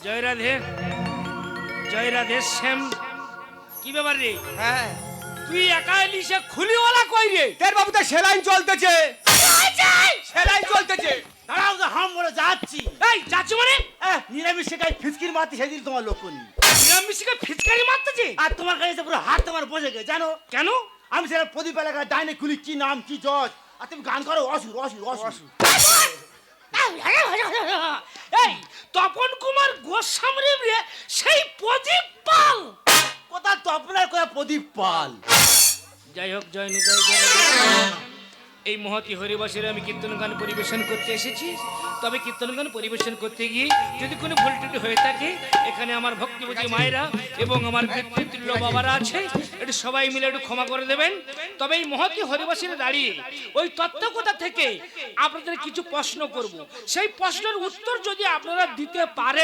জয় রাধে, জয় রাধে শ্যাম। কি ব্যাপার রে? হ্যাঁ তুই একা এলি, সে খুলিওয়ালা কই রে? তের বাবু তো সেলাইন চলতেছে, সেলাইন চলতেছে। দাঁড়াও তো, হাম বলে যাচ্ছি। এই যাচ্ছ মানে? নিরামিষ শেখাই ফিসকির মারতে সেদিন তোমার লক্ষ্য নেই। নিরামিষকে ফিচকারি মারতেছে? আর তোমার কাছে পুরো হাত তোমার বসে গেছে জানো। কেন? আমি সেটা প্রদীপ এলাকার ডাইনে খুলি কি নাম কি জজ, আর তুমি গান করো অসুর অসুর অসুর। এই তপন কুমার গোস্বামী রে, সেই প্রদীপ পাল। কোথা তপনার কোথা প্রদীপ পাল। যাই হোক, জয় নিতাই, জয় রাধে। এই মহতি হরিবাসরে আমি কীর্তন গান পরিবেশন করতে এসেছি। তবে কীর্তন গান পরিবেশন করতে গিয়ে যদি কোনো ভুল ত্রুটি হয়ে থাকে, এখানে আমার ভক্তিবতী মায়েরা এবং আমার পিতৃতুল্য বাবারা আছে, একটু সবাই মিলে একটু ক্ষমা করে দেবেন। তবে এই মহতি হরিবাসরে দাঁড়িয়ে ওই তত্ত্বকথা থেকে আপনাদের কিছু প্রশ্ন করব। সেই প্রশ্নের উত্তর যদি আপনারা দিতে পারেন